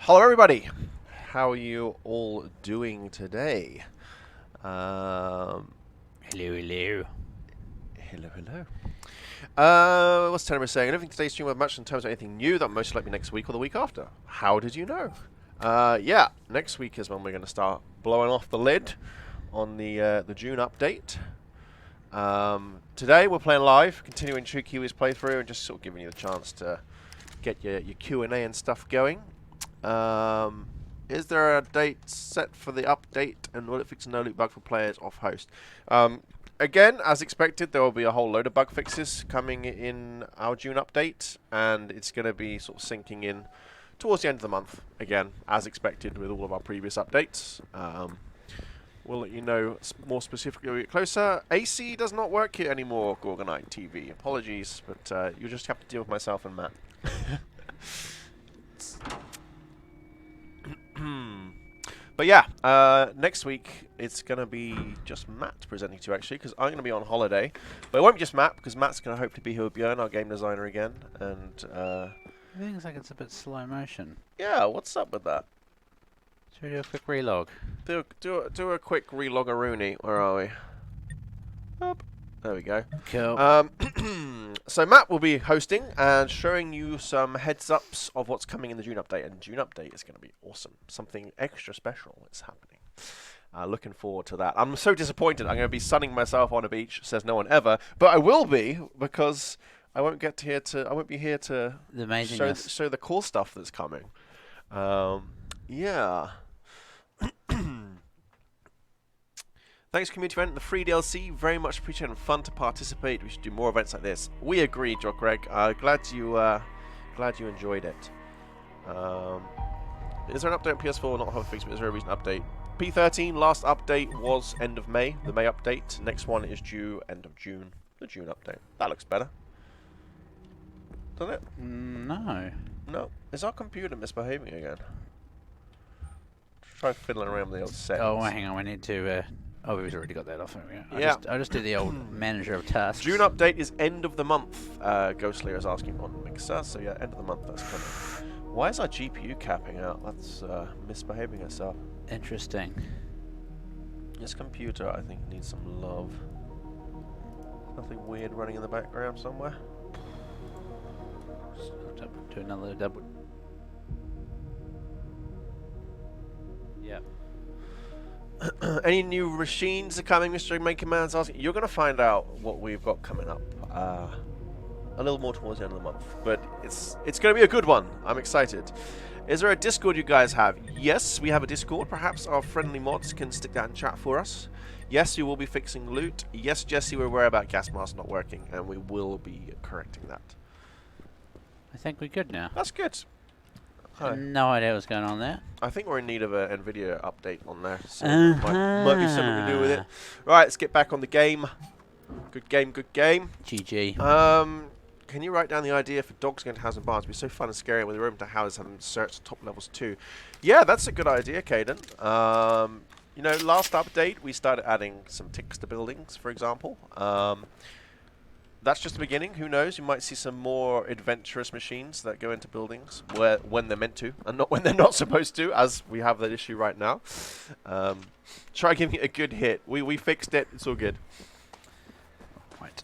Hello, everybody. How are you all doing today? Um, Hello, hello. hello, hello. What's Tenor saying? I don't think today's stream will have much in terms of anything new. That most likely next week or the week after. How did you know? Yeah, next week is when we're going to start blowing off the lid on the June update. Today we're playing live, continuing True Kiwi's playthrough, and just sort of giving you the chance to get your Q&A and stuff going. Is there a date set for the update, and will it fix a no-loop bug for players off host? Again, as expected, there will be a whole load of bug fixes coming in our June update, and it's going to be sort of sinking in towards the end of the month, again, as expected with all of our previous updates. We'll let you know more specifically when we get closer. AC does not work here anymore, Gorgonite TV. Apologies, but you'll just have to deal with myself and Matt. But yeah, next week it's going to be just Matt presenting to you, actually, because I'm going to be on holiday. But it won't be just Matt, because Matt's going to hope to be here with Björn, our game designer, again. And It looks like it's a bit slow motion. yeah, what's up with that? Should we do a quick relog? Do a quick relog-a-rooney. Where are we? Up. There we go. Cool. So Matt will be hosting and showing you some heads-ups of what's coming in the June update. And June update is going to be awesome. Something extra special is happening. Looking forward to that. I'm so disappointed. I'm going to be sunning myself on a beach, says no one ever. But I will be, because I won't get here to. I won't be here to The amazingness. show the cool stuff that's coming. Yeah. Thanks, community event. The free DLC, very much appreciated and fun to participate. We should do more events like this. We agree, Jock Greg. Glad you enjoyed it. Is there an update on PS4? Not Hotfix, but is there a recent update? P13, last update was end of May, the May update. Next one is due end of June, the June update. That looks better. Doesn't it? No. No. Is our computer misbehaving again? Try fiddling around with the old settings. Oh, hang on. We need to. Oh, we've already got that off. There we go. Yeah. I just did the old manager of tasks. June update is end of the month. Ghostlayer is asking on Mixer, so yeah, end of the month that's coming. Why is our GPU capping out? That's misbehaving itself. Interesting. This computer, I think, needs some love. Nothing weird running in the background somewhere. Do another double. Yep. Any new machines are coming, Mr. Maker Man's asking. You're going to find out what we've got coming up a little more towards the end of the month. But it's going to be a good one. I'm excited. Is there a Discord you guys have? Yes, we have a Discord. Perhaps our friendly mods can stick that in chat for us. Yes, we will be fixing loot. Yes, Jesse, we're aware about gas masks not working, and we will be correcting that. I think we're good now. That's good. Hi. No idea what's going on there. I think we're in need of an NVIDIA update on there, so might be something to do with it. Right, let's get back on the game. Good game, good game. GG. Can you write down the idea for dogs going to houses and barns? It'd be so fun and scary with the room to house and search top levels too. Yeah, that's a good idea, Caden. You know, last update we started adding some ticks to buildings, for example. That's just the beginning. Who knows? You might see some more adventurous machines that go into buildings when they're meant to, and not when they're not supposed to, as we have that issue right now. Try giving it a good hit. We fixed it. It's all good. Right.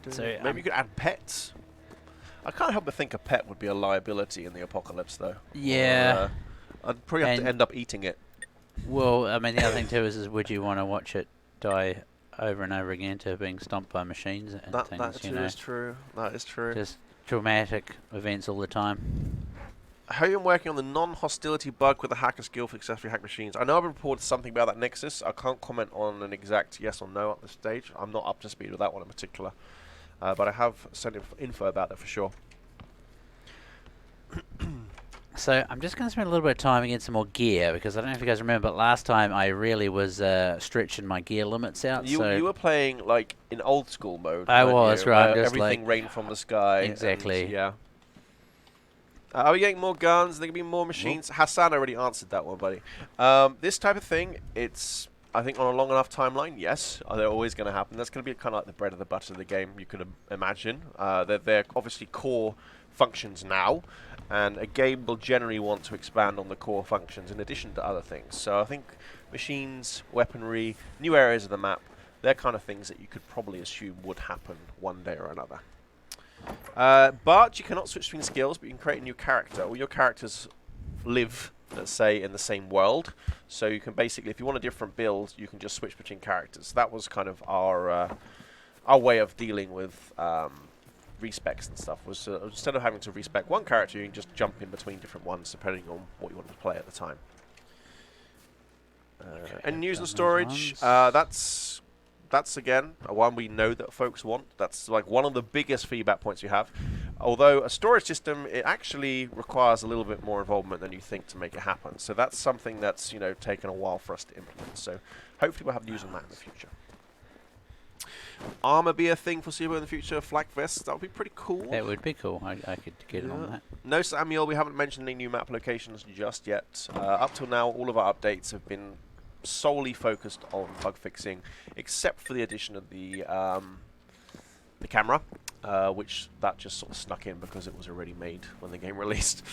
So maybe you could add pets. I can't help but think a pet would be a liability in the apocalypse, though. Yeah. Or, I'd probably have to end up eating it. Well, I mean, the other thing too is would you want to watch it die over and over again to being stomped by machines and things, That you too know? is true. That is true. Just traumatic events all the time. How are you working on the non-hostility bug with the hacker skill for successfully hacked machines? I know I've reported something about that Nexus. I can't comment on an exact yes or no at this stage. I'm not up to speed with that one in particular. But I have sent info about it for sure. So I'm just going to spend a little bit of time getting some more gear, because I don't know if you guys remember, but last time I really was stretching my gear limits out. You were playing like in old school mode. I weren't was, you? right, Where just everything like- rained from the sky. Exactly. And, yeah. Are we getting more guns? Are there going to be more machines? Hassan already answered that one, buddy. This type of thing, it's, I think, on a long enough timeline, yes. They're always going to happen. That's going to be kind of like the bread and the butter of the game, you could imagine. They're obviously core functions now, and a game will generally want to expand on the core functions in addition to other things. So I think machines, weaponry, new areas of the map, they're kind of things that you could probably assume would happen one day or another. But you cannot switch between skills, but you can create a new character. All your characters live, let's say, in the same world. So you can basically, if you want a different build, you can just switch between characters. That was kind of our way of dealing with respecs and stuff. Was instead of having to respec one character, you can just jump in between different ones depending on what you wanted to play at the time. And news and storage, that's again a one we know that folks want. That's like one of the biggest feedback points we have. Although a storage system, it actually requires a little bit more involvement than you think to make it happen. So that's something that's, you know, taken a while for us to implement. So hopefully we'll have news on that in the future. Armor be a thing foreseeable in the future. Flak vests, that would be pretty cool. That would be cool. I could get in on that. No, Samuel, we haven't mentioned any new map locations just yet. Up till now, all of our updates have been solely focused on bug fixing, except for the addition of the camera, which that just sort of snuck in because it was already made when the game released.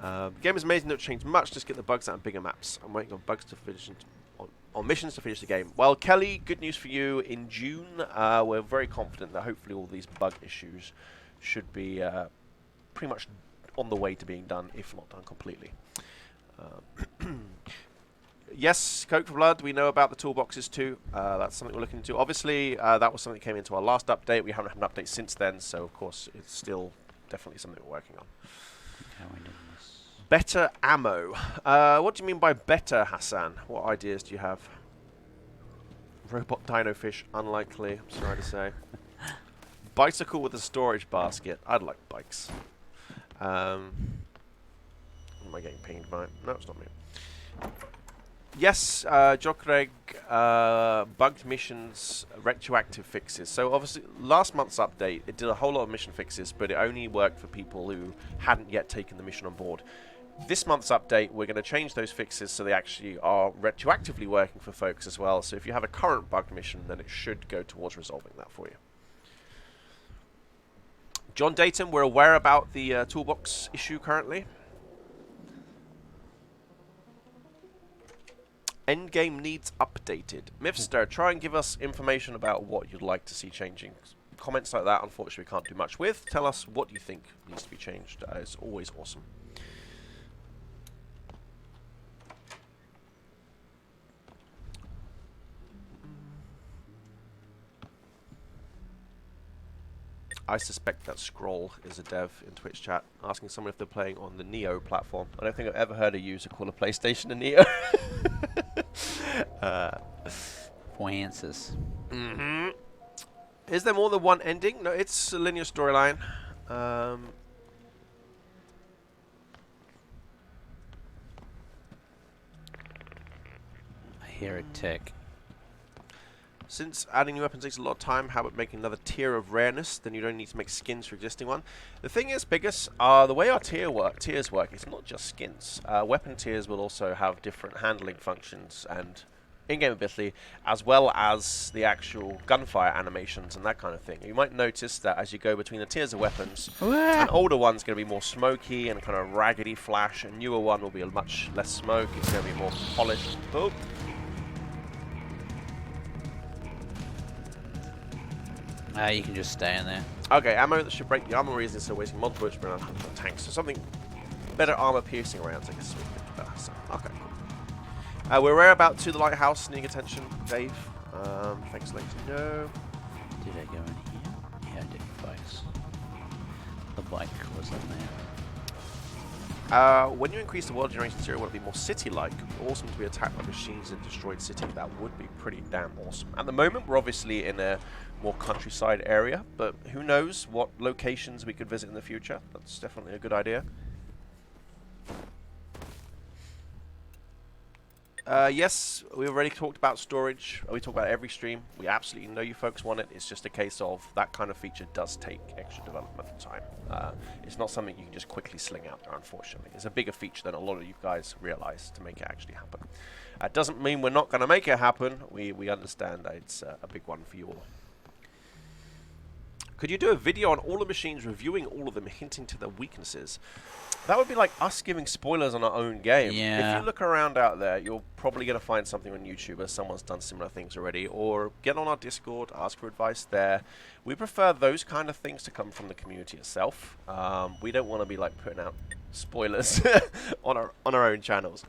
The game is amazing, don't change much, just get the bugs out on bigger maps. I'm waiting on bugs to finish on missions to finish the game. Well, Kelly, good news for you. In June, we're very confident that hopefully all these bug issues should be pretty much on the way to being done, if not done completely. Yes, Coke for Blood, we know about the toolboxes too. That's something we're looking into. Obviously, that was something that came into our last update. We haven't had an update since then, so of course it's still definitely something we're working on. Better ammo. What do you mean by better, Hassan? What ideas do you have? Robot dino fish, unlikely, I'm sorry to say. Bicycle with a storage basket. I'd like bikes. Am I getting pinged by? No, it's not me. Yes, Jokreg, bugged missions, retroactive fixes. So obviously, last month's update, it did a whole lot of mission fixes, but it only worked for people who hadn't yet taken the mission on board. This month's update, we're going to change those fixes so they actually are retroactively working for folks as well. So if you have a current bugged mission, then it should go towards resolving that for you. John Dayton, we're aware about the toolbox issue currently. Endgame needs updated. Mifster, try and give us information about what you'd like to see changing. Comments like that, unfortunately, we can't do much with. Tell us what you think needs to be changed. It's always awesome. I suspect that Scroll is a dev in Twitch chat, asking someone if they're playing on the Neo platform. I don't think I've ever heard a user call a PlayStation a Neo. For answers. Mm-hmm. Is there more than one ending? No, it's a linear storyline. I hear it tick. Since adding new weapons takes a lot of time, how about making another tier of rareness? Then you don't need to make skins for existing one. The thing is, Biggest, the way our tiers work, it's not just skins. Weapon tiers will also have different handling functions and in-game ability, as well as the actual gunfire animations and that kind of thing. You might notice that as you go between the tiers of weapons, an older one's going to be more smoky and kind of raggedy flash, a newer one will be much less smoke, it's going to be more polished. Oh. You can just stay in there. Okay, ammo that should break the armor reason instead of wasting multiple bullets around tanks. So something better armor piercing rounds, I guess. So, okay, cool. We're rare about To the Lighthouse, needing attention, Dave. Thanks for letting me know. Did I go in here? Yeah, I did. Bikes. The bike was in there. When you increase the world generation tier, will it be more city-like? Awesome to be attacked by machines in destroyed city. That would be pretty damn awesome. At the moment, we're obviously in a more countryside area, but who knows what locations we could visit in the future. That's definitely a good idea. Yes, we already talked about storage. We talk about it every stream. We absolutely know you folks want it. It's just a case of that kind of feature does take extra development time. It's not something you can just quickly sling out there, unfortunately. It's a bigger feature than a lot of you guys realize to make it actually happen. Doesn't mean we're not going to make it happen. We understand that it's a big one for you all. Could you do a video on all the machines, reviewing all of them, hinting to their weaknesses? That would be like us giving spoilers on our own game. Yeah. If you look around out there, you're probably going to find something on YouTube where someone's done similar things already, or get on our Discord, ask for advice there. We prefer those kind of things to come from the community itself. We don't want to be like putting out spoilers on our own channels.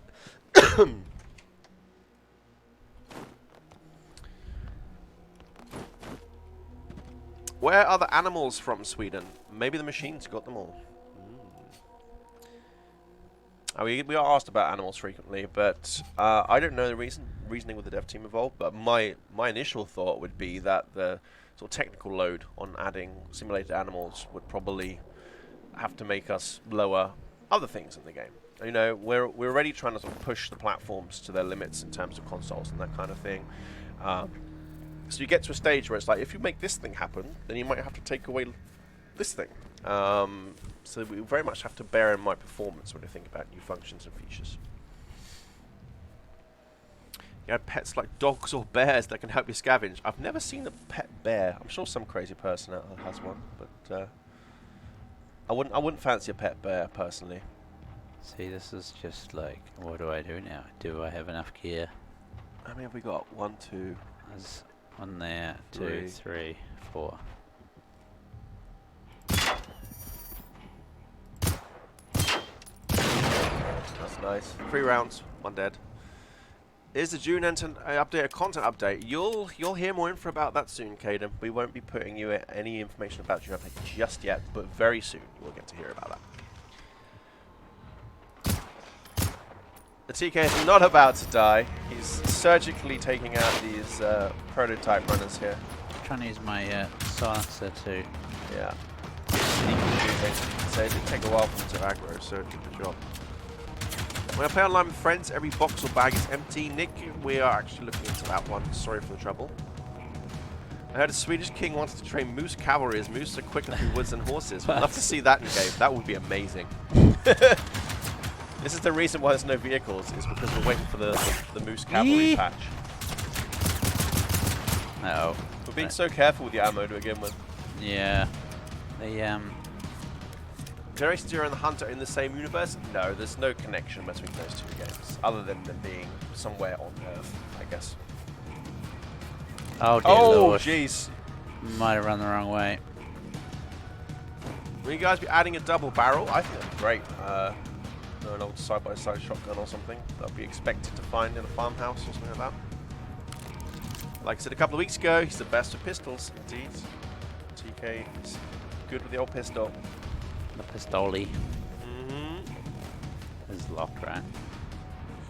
Where are the animals from, Sweden? Maybe the machines got them all. We are asked about animals frequently, but I don't know the reasoning with the dev team involved. But my initial thought would be that the sort of technical load on adding simulated animals would probably have to make us lower other things in the game. You know, we're already trying to sort of push the platforms to their limits in terms of consoles and that kind of thing. So you get to a stage where it's like, if you make this thing happen, then you might have to take away this thing. So we very much have to bear in mind performance when you think about new functions and features. You had pets like dogs or bears that can help you scavenge. I've never seen a pet bear. I'm sure some crazy person out there has one, but I wouldn't fancy a pet bear personally. See, this is just like, what do I do now? Do I have enough gear? How many have we got? 1, 2. There's one there, 2, 3, 4. That's nice. 3 rounds, 1 dead. Is the June update a content update? You'll hear more info about that soon, Caden. We won't be putting you any information about June update just yet, but very soon you will get to hear about that. The TK is not about to die. He's surgically taking out these prototype runners here. I'm trying to use my silencer to... Yeah. So it did take a while for him to aggro, so it did the job. When I play online with friends, every box or bag is empty. Nick, we are actually looking into that one. Sorry for the trouble. I heard a Swedish king wanted to train moose cavalry as moose are quicker through woods than horses. We'd love to see that in game. That would be amazing. This is the reason why there's no vehicles, is because we're waiting for the moose cavalry patch. No. We're being so careful with the ammo to begin with. Yeah. The Generation Zero and the Hunter in the same universe? No, there's no connection between those two games, other than them being somewhere on Earth, I guess. Oh, dear Lord. Jeez. Might have run the wrong way. Will you guys be adding a double barrel? I think that'd be great. An old side-by-side shotgun or something that'd be expected to find in a farmhouse or something like that. Like I said a couple of weeks ago, he's the best with pistols, indeed. TK is good with the old pistol. The pistoli Mm-hmm. is locked, right?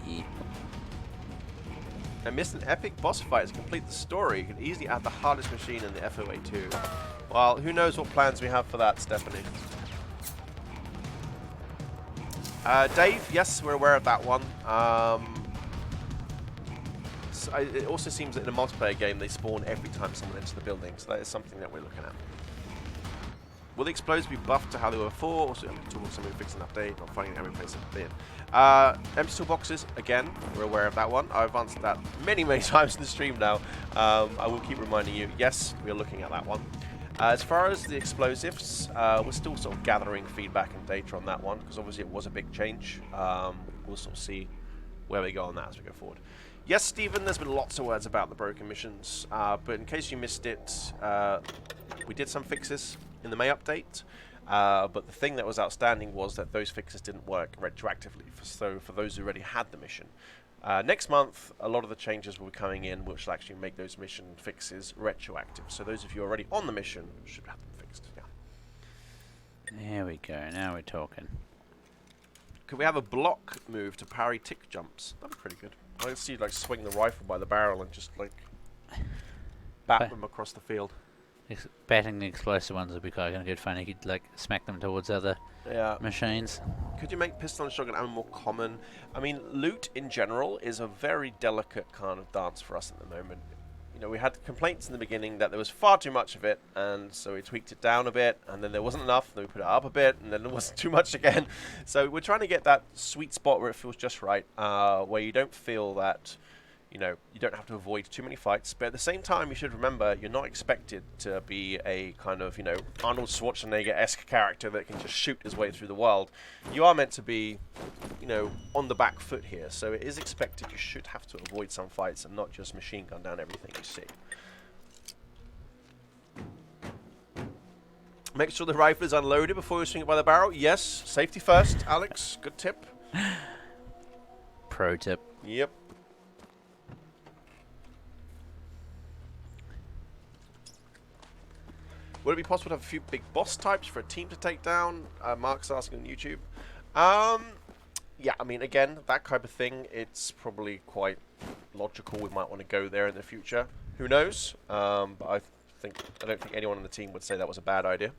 Yeah. I missed an epic boss fight to complete the story. You can easily add the hardest machine in the FOA 2. Well, who knows what plans we have for that, Stephanie. Dave, yes, we're aware of that one. It also seems that in a multiplayer game, they spawn every time someone enters the building, so that is something that we're looking at. Will the explosives be buffed to how they were before? Also, empty toolbox, somebody fixed an update, not finding every place to be in. Empty toolboxes, again, we're aware of that one. I've answered that many times in the stream now. I will keep reminding you, yes, we're looking at that one. As far as the explosives, we're still sort of gathering feedback and data on that one, because obviously it was a big change. We'll sort of see where we go on that as we go forward. Yes, Stephen, there's been lots of words about the broken missions, but in case you missed it, we did some fixes in the May update, but the thing that was outstanding was that those fixes didn't work retroactively, so for those who already had the mission. Next month, a lot of the changes will be coming in, which will actually make those mission fixes retroactive. So those of you already on the mission should have them fixed. Yeah. There we go. Now we're talking. Could we have a block move to parry tick jumps? That'd be pretty good. I can see you like swing the rifle by the barrel and just like bat them across the field. Batting the explosive ones would be kind of good fun. You could like smack them towards other machines. Could you make pistol and shotgun ammo more common? I mean, loot in general is a very delicate kind of dance for us at the moment. You know, we had complaints in the beginning that there was far too much of it, and so we tweaked it down a bit, and then there wasn't enough, then we put it up a bit, and then there wasn't too much again. So we're trying to get that sweet spot where it feels just right, where you don't feel that, you know, you don't have to avoid too many fights. But at the same time, you should remember you're not expected to be a kind of, you know, Arnold Schwarzenegger-esque character that can just shoot his way through the world. You are meant to be, you know, on the back foot here. So it is expected you should have to avoid some fights and not just machine gun down everything you see. Make sure the rifle is unloaded before you swing it by the barrel. Yes, safety first, Alex. Good tip. Pro tip. Yep. Would it be possible to have a few big boss types for a team to take down? Mark's asking on YouTube. Yeah, I mean, again, that type of thing, it's probably quite logical. We might want to go there in the future. Who knows? But I don't think anyone on the team would say that was a bad idea.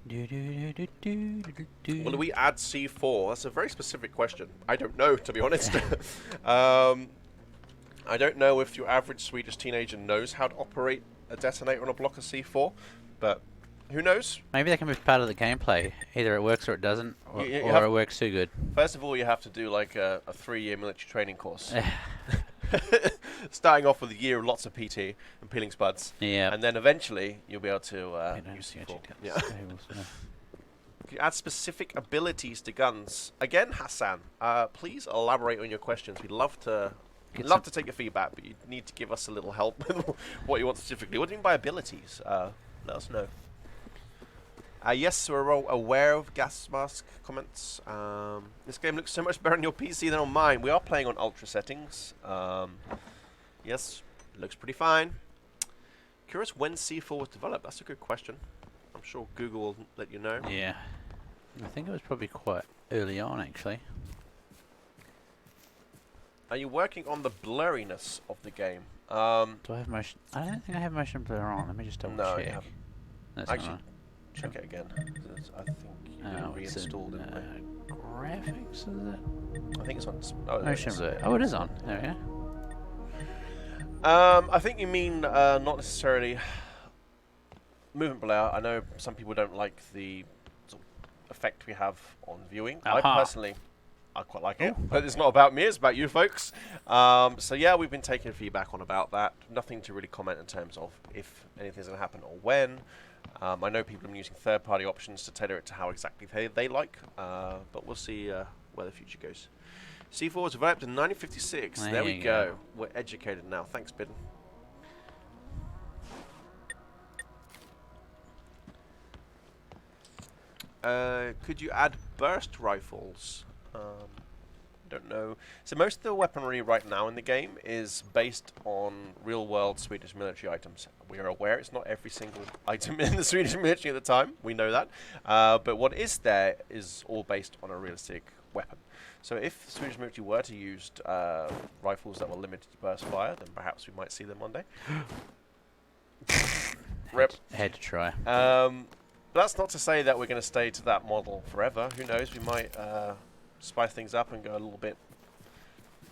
Will we add C4? That's a very specific question. I don't know, to be honest. I don't know if your average Swedish teenager knows how to operate a detonator on a block of C4, but who knows? Maybe that can be part of the gameplay. Either it works or it doesn't, or, or it works too good. First of all, you have to do like a 3-year military training course. Starting off with a year of lots of PT and peeling spuds. Yeah. And then eventually, you'll be able to use C4. Yeah. You add specific abilities to guns. Again, Hassan, please elaborate on your questions. We'd love to take your feedback, but you need to give us a little help with what you want specifically. What do you mean by abilities? Let us know. Yes, we're all aware of gas mask comments. This game looks so much better on your PC than on mine. We are playing on ultra settings. Yes, looks pretty fine. Curious when C4 was developed. That's a good question. I'm sure Google will let you know. Yeah. I think it was probably quite early on, actually. Are you working on the blurriness of the game? Do I have motion? I don't think I have motion blur on. Let me just double no, check. You haven't. That's Actually, not check it again. I think you reinstalled it. Graphics, is it? I think it's on. Oh, Motion blur. Oh, it is on. There we go. I think you mean not necessarily movement blur. I know some people don't like the sort of effect we have on viewing. I personally, I quite like it, but it's not about me, it's about you folks. So yeah, we've been taking feedback on about that. Nothing to really comment in terms of if anything's going to happen or when. I know people have been using third-party options to tailor it to how exactly they like, but we'll see where the future goes. C4 was developed in 1956. There we go. We're educated now. Thanks, Bidden. Could you add burst rifles? Don't know. So most of the weaponry right now in the game is based on real-world Swedish military items. We are aware it's not every single item in the Swedish military at the time. We know that. But what is there is all based on a realistic weapon. So if the Swedish military were to use rifles that were limited to burst fire, then perhaps we might see them one day. Rip. Had to try. That's not to say that we're going to stay to that model forever. Who knows? We might spice things up and go a little bit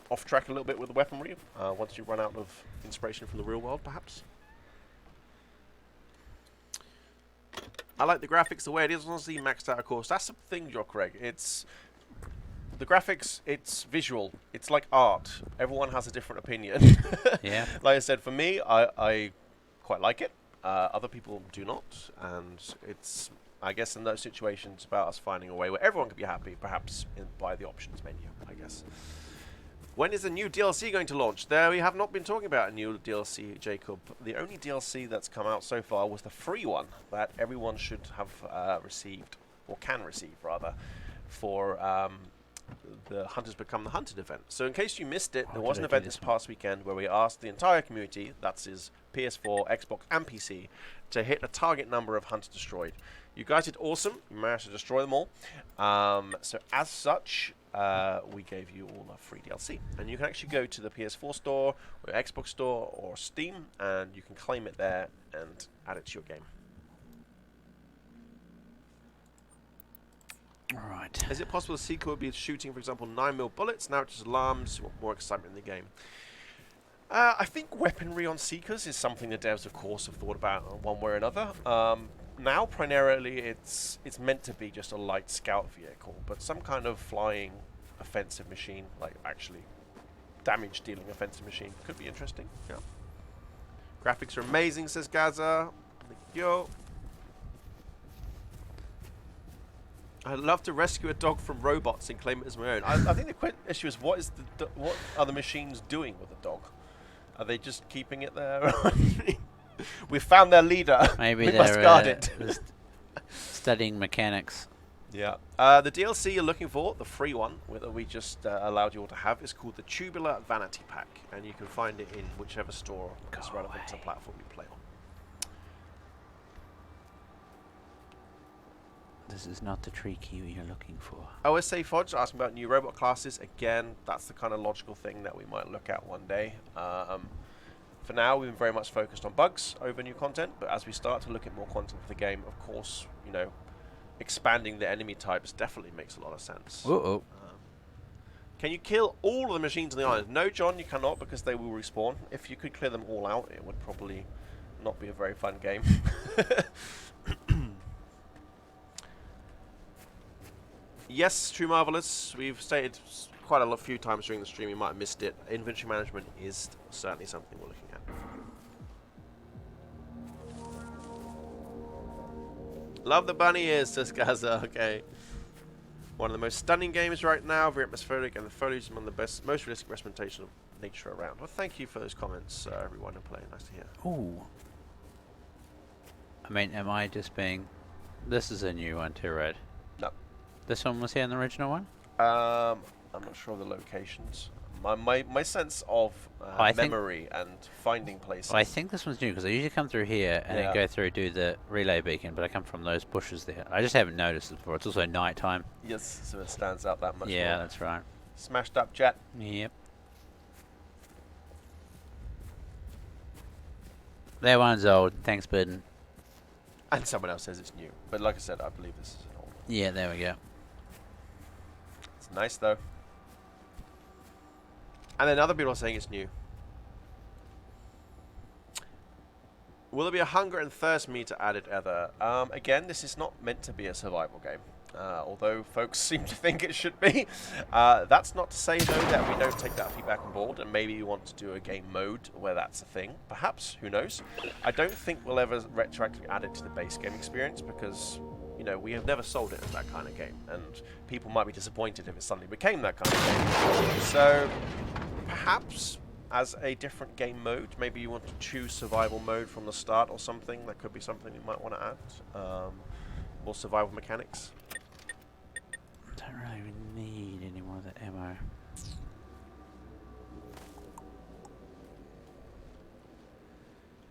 off track a little bit with the weaponry once you run out of inspiration from the real world, perhaps. I like the graphics the way it is. Honestly, maxed out, of course. That's the thing, Joe Craig. It's the graphics. It's visual. It's like art. Everyone has a different opinion. Yeah. Like I said, for me, I quite like it. Other people do not, and it's, I guess, in those situations about us finding a way where everyone can be happy, perhaps by the options menu, I guess. When is the new DLC going to launch? There, we have not been talking about a new DLC, Jacob. The only DLC that's come out so far was the free one that everyone should have received, or can receive, rather, for the Hunters Become the Hunted event. So in case you missed it, there was an event this past weekend where we asked the entire community, that's his PS4, Xbox and PC, to hit a target number of hunters destroyed. You guys did awesome. You managed to destroy them all. So as such, we gave you all a free DLC. And you can actually go to the PS4 store, or Xbox store, or Steam, and you can claim it there and add it to your game. Alright. Is it possible the sequel would be shooting, for example, 9mm bullets? Now it's just alarms, more excitement in the game. I think weaponry on Seekers is something the devs, of course, have thought about one way or another. now primarily it's meant to be just a light scout vehicle, but some kind of flying offensive machine, like actually damage dealing offensive machine, could be interesting. Yeah. Graphics are amazing, says Gaza. Thank you. I'd love to rescue a dog from robots and claim it as my own. I think the issue is what are the machines doing with the dog? Are they just keeping it there? We found their leader. Maybe we they're must guard it. studying mechanics. Yeah. The DLC you're looking for, the free one that we just allowed you all to have, is called the Tubular Vanity Pack, and you can find it in whichever store is relevant to the platform you play on. This is not the tree kiwi you're looking for. OSA Fodge asking about new robot classes. Again, that's the kind of logical thing that we might look at one day. For now, we've been very much focused on bugs over new content, but as we start to look at more content for the game, of course, you know, expanding the enemy types definitely makes a lot of sense. Uh-oh. Can you kill all of the machines on the island? No, John, you cannot, because they will respawn. If you could clear them all out, it would probably not be a very fun game. Yes, True Marvelous. We've stated quite a few times during the stream, you might have missed it. Inventory management is certainly something we're looking at. Love the bunny ears, says Gaza. Okay. One of the most stunning games right now, very atmospheric, and the foliage is one of the most realistic representation of nature around. Well, thank you for those comments, everyone who play. Nice to hear. Ooh. I mean, am I just being... This is a new one too, right? No. This one was here in the original one? I'm not sure of the locations. My sense of memory and finding places. Well, I think this one's new because I usually come through here and then go through do the relay beacon, but I come from those bushes there. I just haven't noticed it before. It's also night time. Yes, so it stands out that much. Yeah, more. that's right. Smashed up jet. Yep. That one's old. Thanks, Burden. And someone else says it's new. But like I said, I believe this is an old one. Yeah, there we go. It's nice though. And then other people are saying it's new. Will there be a hunger and thirst meter added ever? Again, this is not meant to be a survival game. Although folks seem to think it should be. That's not to say, though, that we don't take that feedback on board, and maybe you want to do a game mode where that's a thing. Perhaps, who knows? I don't think we'll ever retroactively add it to the base game experience, because, you know, we have never sold it as that kind of game, and people might be disappointed if it suddenly became that kind of game. So, perhaps as a different game mode, maybe you want to choose survival mode from the start or something. That could be something you might want to add. More survival mechanics. Don't really need any more of that ammo.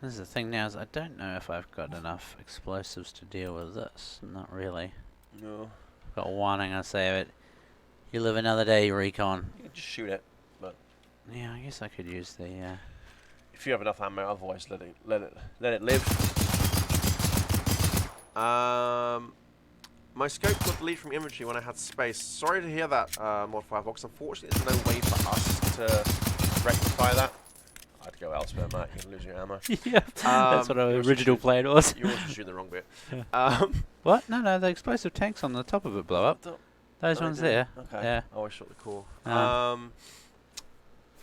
This is the thing now, is I don't know if I've got enough explosives to deal with this. Not really. No. I've got one, I'm going to say it. You live another day, Recon. You can just shoot it, but... Yeah, I guess I could use the... If you have enough ammo, otherwise let it live. My scope got deleted from inventory when I had space. Sorry to hear that, Mod Firebox. Unfortunately, there's no way for us to rectify that. I'd go elsewhere, Matt. You're losing your ammo. Yeah, that's what our original plan was. You were shooting the wrong bit. What? No, the explosive tanks on the top of it blow up. Those ones there. Okay. Yeah. I always shot the core. Yeah,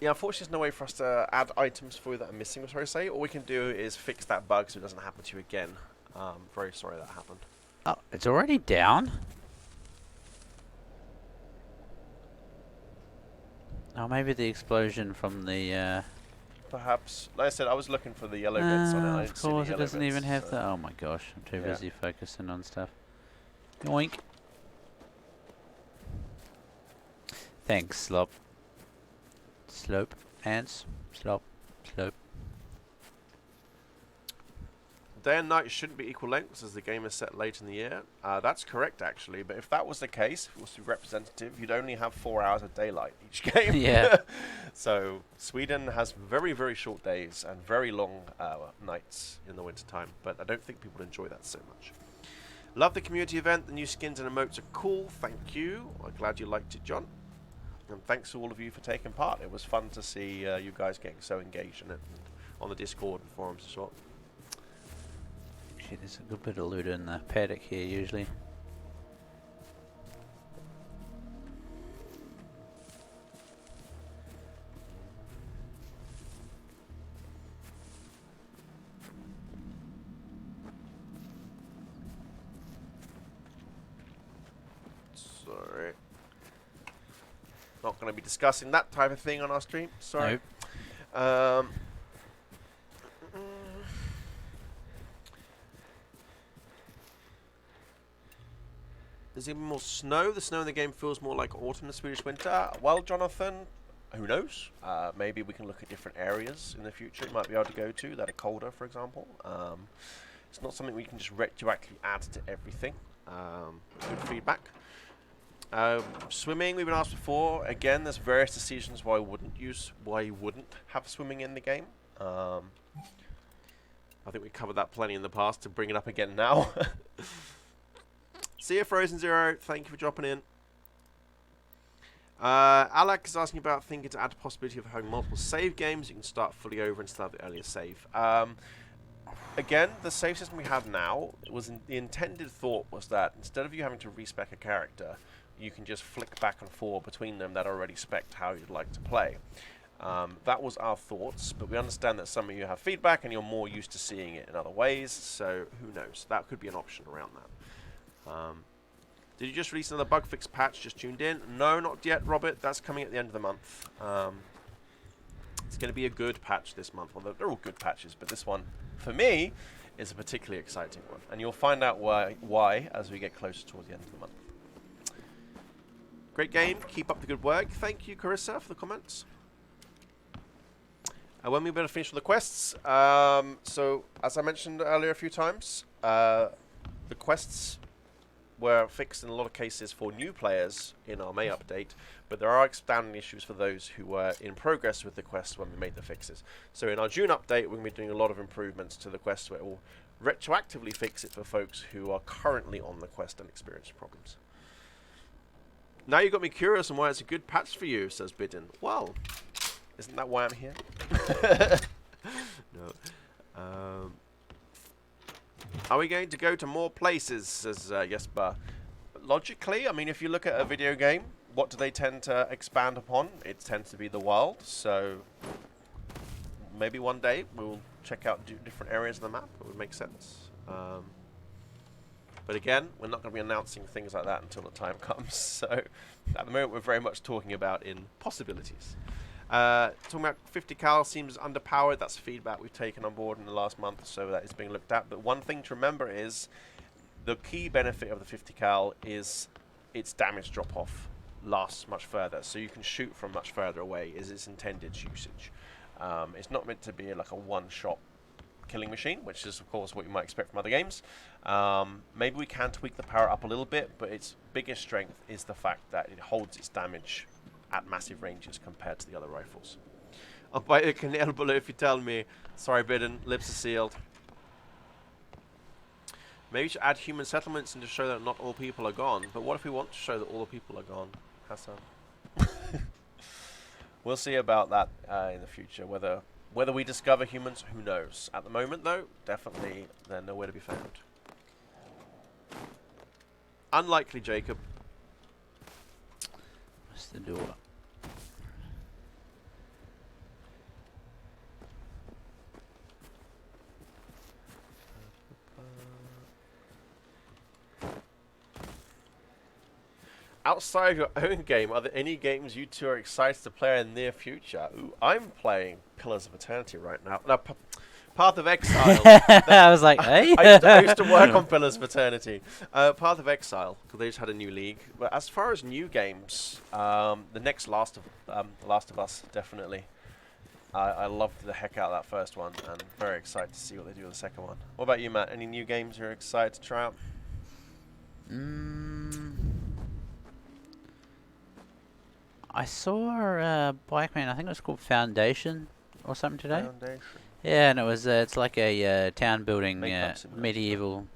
unfortunately, there's no way for us to add items for you that are missing, I'm sorry to say. All we can do is fix that bug so it doesn't happen to you again. Very sorry that happened. Oh, it's already down? Oh, maybe the explosion from the... Perhaps. Like I said, I was looking for the yellow bits on it. I didn't Of see the course, it yellow doesn't bits, even have so. the... Oh my gosh, I'm too Yeah. busy focusing on stuff. Yoink. Thanks, Slop. Slope. Ants. Slop. Slope. Day and night shouldn't be equal lengths as the game is set late in the year. That's correct, actually. But if that was the case, if it was to be representative, you'd only have 4 hours of daylight each game. Yeah. So Sweden has very, very short days and very long nights in the winter time. But I don't think people enjoy that so much. Love the community event. The new skins and emotes are cool. Thank you. I'm glad you liked it, John. And thanks to all of you for taking part. It was fun to see you guys getting so engaged in it, and on the Discord and forums as well. Okay, there's a good bit of loot in the paddock here usually. Sorry. Not going to be discussing that type of thing on our stream. Sorry. Nope. There's even more snow. The snow in the game feels more like autumn than Swedish winter. Well, Jonathan, who knows? Maybe we can look at different areas in the future you might be able to go to that are colder, for example. It's not something we can just retroactively add to everything. Good feedback. Swimming, we've been asked before. Again, there's various decisions why you wouldn't have swimming in the game. I think we covered that plenty in the past to bring it up again now. See you, Frozen Zero. Thank you for dropping in. Alec is asking about thinking to add the possibility of having multiple save games. You can start fully over and still have the earlier save. Again, the save system we have now, the intended thought was that instead of you having to respec a character, you can just flick back and forth between them that already spec how you'd like to play. That was our thoughts, but we understand that some of you have feedback and you're more used to seeing it in other ways, so who knows? That could be an option around that. Did you just release another bug fix patch? Just tuned in? No, not yet, Robert. That's coming at the end of the month. It's going to be a good patch this month. Well, they're all good patches, but this one, for me, is a particularly exciting one. And you'll find out why as we get closer towards the end of the month. Great game. Keep up the good work. Thank you, Carissa, for the comments. When we better finish with the quests. So, as I mentioned earlier a few times, the quests were fixed in a lot of cases for new players in our May update, but there are outstanding issues for those who were in progress with the quest when we made the fixes. So in our June update, we're going to be doing a lot of improvements to the quest where it will retroactively fix it for folks who are currently on the quest and experiencing problems. Now you got me curious on why it's a good patch for you, says Bidden. Well, isn't that why I'm here? No. Are we going to go to more places, says Jesper? Logically, I mean, if you look at a video game, what do they tend to expand upon? It tends to be the world, so maybe one day we'll check out different areas of the map. It would make sense. But again, we're not going to be announcing things like that until the time comes. So at the moment, we're very much talking about in possibilities. Talking about 50 cal seems underpowered. That's feedback we've taken on board in the last month, so that is being looked at. But one thing to remember is the key benefit of the 50 cal is its damage drop off lasts much further, so you can shoot from much further away is its intended usage. It's not meant to be like a one-shot killing machine, which is of course what you might expect from other games. Maybe we can tweak the power up a little bit, but its biggest strength is the fact that it holds its damage at massive ranges compared to the other rifles. I'll bite a canal bullet if you tell me. Sorry, Bidden. Lips are sealed. Maybe we should add human settlements and to show that not all people are gone. But what if we want to show that all the people are gone, Hassan? We'll see about that in the future. Whether we discover humans, who knows? At the moment, though, definitely they're nowhere to be found. Unlikely, Jacob. What's the door? Outside of your own game, are there any games you two are excited to play in the near future? Ooh, I'm playing Pillars of Eternity right now. No, Path of Exile. I was like, hey? I used to work on Pillars of Eternity. Path of Exile, because they just had a new league. But as far as new games, the next Last of Us, definitely. I loved the heck out of that first one, and very excited to see what they do with the second one. What about you, Matt? Any new games you're excited to try out? I saw Bikeman, I think it was called Foundation or something today. Foundation. Yeah, and it was it's like a town building medieval.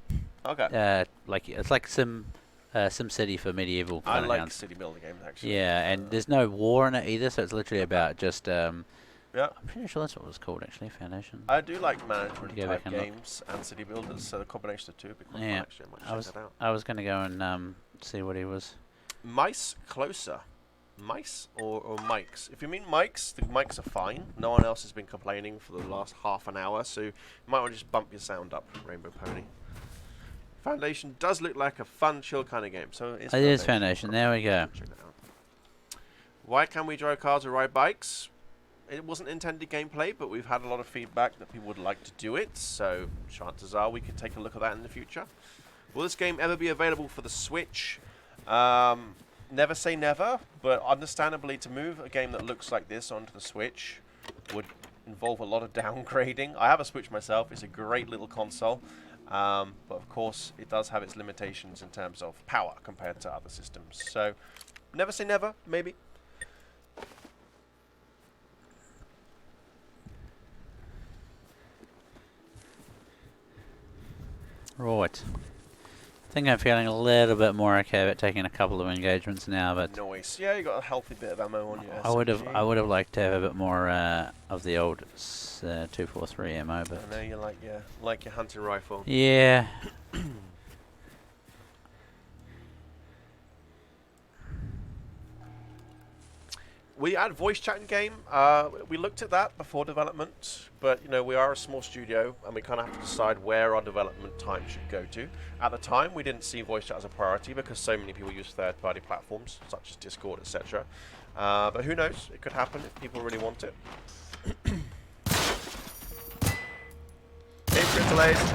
Okay. Like it's like Sim City for medieval. I like towns. city building games actually. Yeah, and there's no war in it either, so it's literally about just Yeah. I'm pretty sure that's what it was called actually, Foundation. I do like management Go type back and look. games and city builders, so the combination of the two would be quite Yeah. fun actually. I might check that out. I was going to go and see what he was. Mice closer. Mice or mics? If you mean mics, the mics are fine. No one else has been complaining for the last half an hour, so you might want to just bump your sound up, Rainbow Pony. Foundation does look like a fun, chill kind of game. So It is Foundation. There we go. Check that out. Why can't we drive cars or ride bikes? It wasn't intended gameplay, but we've had a lot of feedback that people would like to do it, so chances are we can take a look at that in the future. Will this game ever be available for the Switch? Never say never, but understandably to move a game that looks like this onto the Switch would involve a lot of downgrading. I have a Switch myself. It's a great little console, but of course it does have its limitations in terms of power compared to other systems. So never say never, maybe. Right. I think I'm feeling a little bit more okay about taking a couple of engagements now, but Nice. Yeah, you got a healthy bit of ammo on your I would have SMG. liked to have a bit more of the old 243 ammo, but I know you like your hunting rifle. yeah. We had voice chatting game. We looked at that before development, but you know we are a small studio, and we kind of have to decide where our development time should go to. At the time, we didn't see voice chat as a priority because so many people use third-party platforms such as Discord, etc. But who knows? It could happen if people really want it. Hey, Triple A's.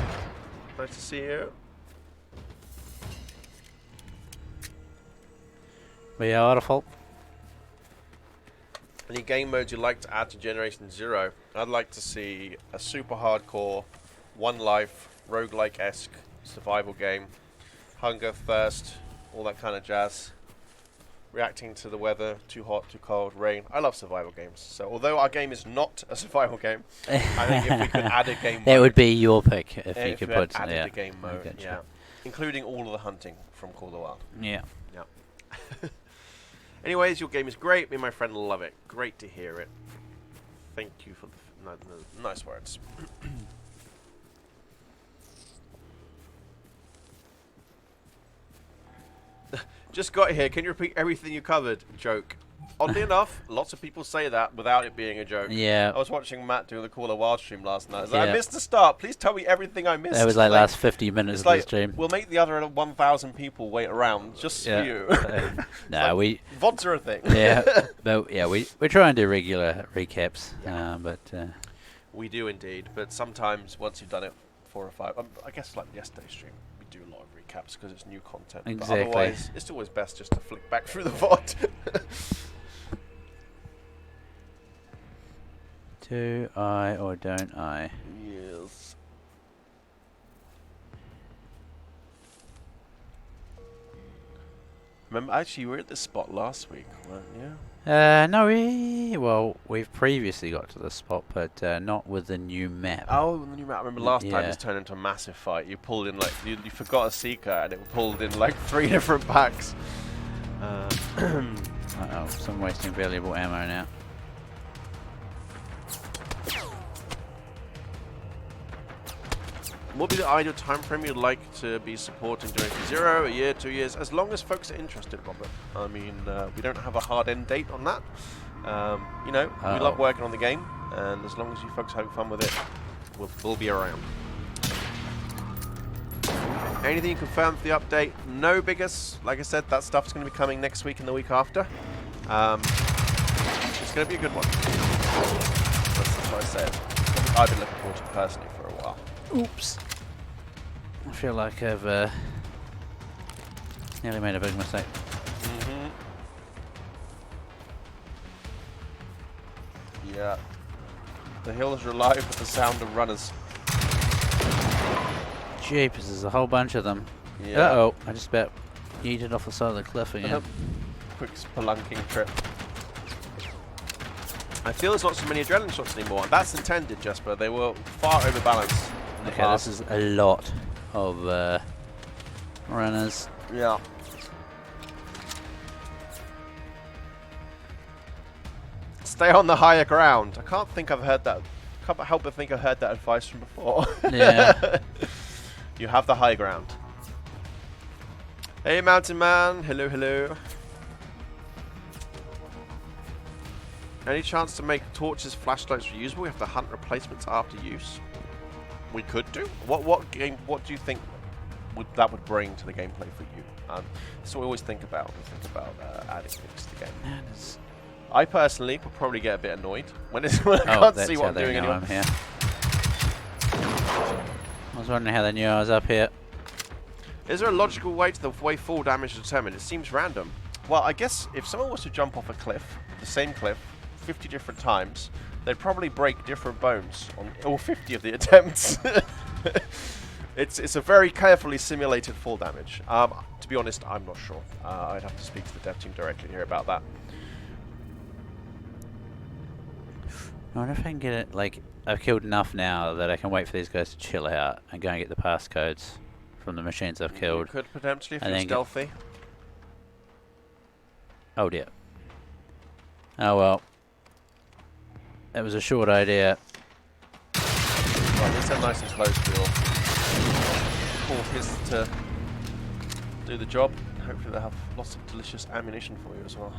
Nice to see you. But yeah, waterfall. Any game modes you'd like to add to Generation Zero? I'd like to see a super hardcore, one life, roguelike-esque survival game. Hunger, thirst, all that kind of jazz. Reacting to the weather, too hot, too cold, rain. I love survival games. So although our game is not a survival game, I think if we could add a game mode. That would be your pick if you could we put had added yeah. a game mode, gotcha. yeah. Including all of the hunting from Call of the Wild. Yeah. Anyways, your game is great. Me and my friend love it. Great to hear it. Thank you for the nice words. Just got here. Can you repeat everything you covered? Joke. Oddly enough, lots of people say that without it being a joke. Yeah. I was watching Matt do the Call of Wild stream last night. I was like, Yeah. I missed the start. Please tell me everything I missed. That was like last 50 minutes It's of like, the stream. we'll make the other 1,000 people wait around just for you. No, like, VODs are a thing. yeah, but yeah, we try and do regular recaps, but We do indeed, but sometimes once you've done it 4 or 5, I guess like yesterday's stream, we do a lot of recaps because it's new content. Exactly. But otherwise, it's always best just to flick back through the VOD. do I or don't I? Yes. Remember, actually, you were at this spot last week, weren't you? No, we've previously got to the spot, but not with the new map. Oh, the new map. I remember last time Yeah. this turned into a massive fight. You pulled in like you forgot a seeker, and it pulled in like 3 different packs. Uh-oh, so I'm wasting valuable ammo now. What would be the ideal time frame you'd like to be supporting Generation Zero? A year, 2 years? As long as folks are interested, Robert. I mean, we don't have a hard end date on that. You know, we love working on the game, and as long as you folks are having fun with it, we'll be around. Anything you confirm for the update? No, Biggest. Like I said, that stuff's going to be coming next week and the week after. It's going to be a good one. That's what I said. I've been looking forward to it personally for a while. Oops. I feel like I've nearly made a big mistake. Yeah. The hills are alive with the sound of runners. Jeepers, there's a whole bunch of them. Yeah. Uh-oh, I just about yeeted off the side of the cliff again. Quick spelunking trip. I feel there's not so many adrenaline shots anymore. That's intended, Jesper. They were far overbalanced. In the Okay, past. this is a lot of runners. Yeah. Stay on the higher ground. I can't think I've heard that. Can't help but think I've heard that advice from before. Yeah. You have the high ground. Hey, Mountain Man. Hello, hello. Any chance to make torches, flashlights reusable? We have to hunt replacements after use. We could do. What game? What do you think that would bring to the gameplay for you? That's what we always think about. We think about adding things to the game. I personally would probably get a bit annoyed when I can't see what I'm doing anymore. I'm here. I was wondering how they knew I was up here. Is there a logical way to the way fall damage is determined? It seems random. Well, I guess if someone was to jump off a cliff, the same cliff, 50 different times, they'd probably break different bones on all 50 of the attempts. It's a very carefully simulated fall damage. To be honest, I'm not sure. I'd have to speak to the dev team directly here about that. I wonder if I can get it, like, I've killed enough now that I can wait for these guys to chill out and go and get the passcodes from the machines I've killed. You could potentially if And you're then stealthy. Oh dear. Oh well. It was a short idea. Well, at least they're nice and close to your quarters to do the job. Hopefully they'll have lots of delicious ammunition for you as well.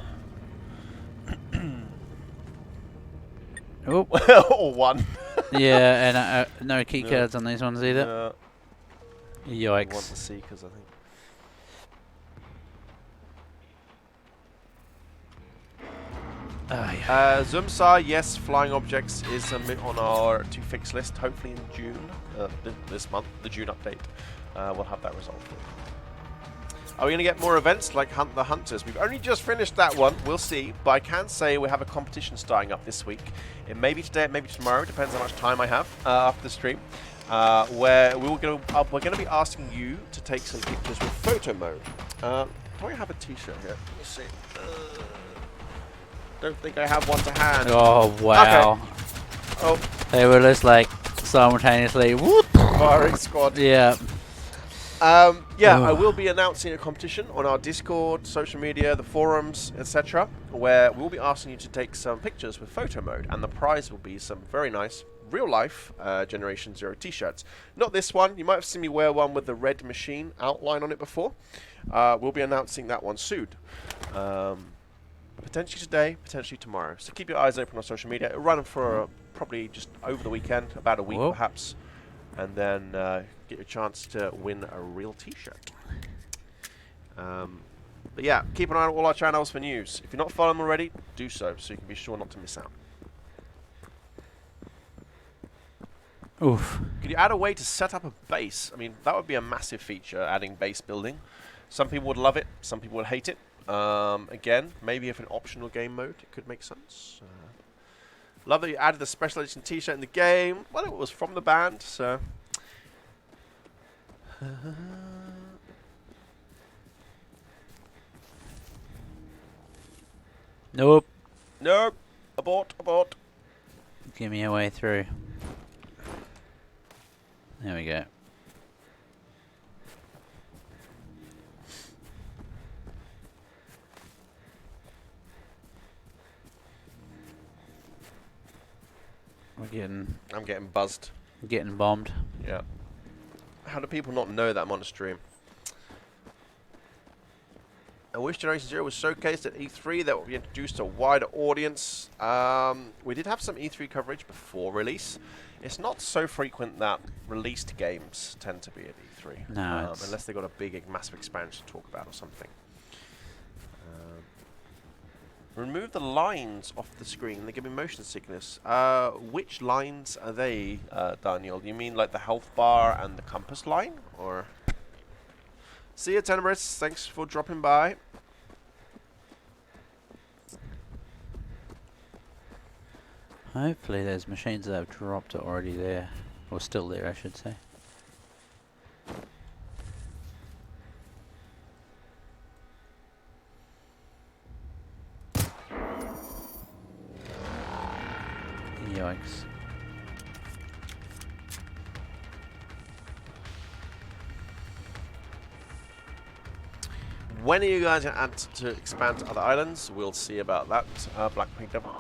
Oh. Or one. Yeah, and no key cards on these ones either. Yikes. Want the Seekers, I think. Oh, yeah. Zumsar, yes, flying objects is on our to fix list. Hopefully in June, this month, the June update, we'll have that resolved. Are we going to get more events like Hunt the Hunters? We've only just finished that one. We'll see. But I can say we have a competition starting up this week. It may be today, it may be tomorrow. Depends how much time I have after the stream. Where we're going to be asking you to take some pictures with photo mode. Do I have a T-shirt here? Let me see. Don't think I have one to hand. Oh wow. Okay. Oh, They were just like simultaneously whoop. firing squad. Yeah. Yeah, Ugh. I will be announcing a competition on our Discord, social media, the forums, etc., where we'll be asking you to take some pictures with photo mode, and the prize will be some very nice real-life Generation Zero T-shirts. Not this one. You might have seen me wear one with the red machine outline on it before. We'll be announcing that one soon. Potentially today, potentially tomorrow. So keep your eyes open on social media. It'll run for probably just over the weekend, about a week perhaps, and then get your chance to win a real T-shirt. But yeah, keep an eye on all our channels for news. If you're not following them already, do so you can be sure not to miss out. Oof. Could you add a way to set up a base? I mean, that would be a massive feature, adding base building. Some people would love it, some people would hate it. Again, maybe if an optional game mode, it could make sense. Love that you added the special edition T-shirt in the game. Well, it was from the band, so... Nope. Nope. Abort, abort. Give me a way through. There we go. I'm getting buzzed. Getting bombed. Yeah. How do people not know that I'm on a stream? I wish Generation Zero was showcased at E3. That would be introduced to a wider audience. We did have some E3 coverage before release. It's not so frequent that released games tend to be at E3. No, unless they've got a big, massive expansion to talk about or something. Remove the lines off the screen. They give me motion sickness. Which lines are they, Daniel? You mean like the health bar and the compass line? Or... See you, Tenebris. Thanks for dropping by. Hopefully those machines that have dropped are already there. Or still there, I should say. Yikes. When are you guys going to expand to other islands? We'll see about that. Black Pink Devil.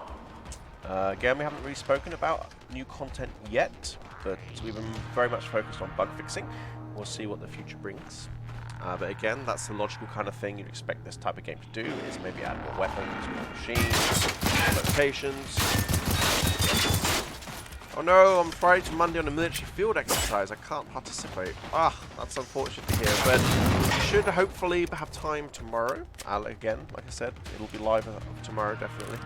Again, we haven't really spoken about new content yet, but we've been very much focused on bug fixing. We'll see what the future brings. But again, that's the logical kind of thing you'd expect this type of game to do, is maybe add more weapons, more machines, locations. Oh no, I'm afraid it's Monday on a military field exercise. I can't participate. Ah, that's unfortunate to hear, but we should hopefully have time tomorrow. Again, like I said, it'll be live tomorrow, definitely.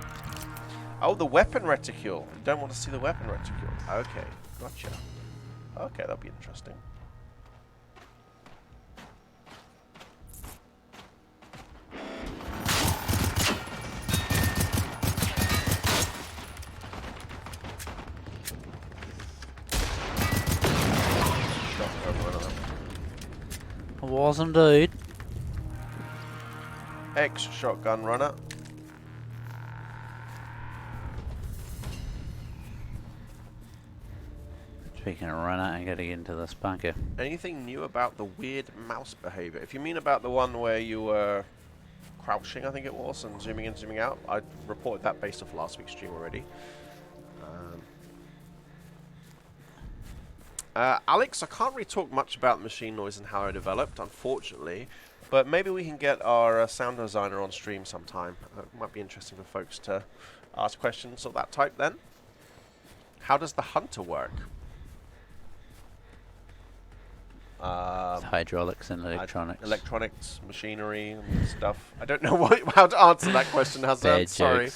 Oh, the weapon reticule. You don't want to see the weapon reticule. Okay, gotcha. Okay, that'll be interesting. Was indeed. Shotgun runner. Speaking of runner, I gotta get into this bunker. Anything new about the weird mouse behavior? If you mean about the one where you were crouching, I think it was, and zooming in, zooming out, I reported that based off last week's stream already. Alex, I can't really talk much about machine noise and how it developed, unfortunately, but maybe we can get our sound designer on stream sometime. It might be interesting for folks to ask questions of that type then. How does the hunter work? Hydraulics and electronics. Electronics, machinery, and stuff. I don't know how to answer that question, Hassan. Sorry.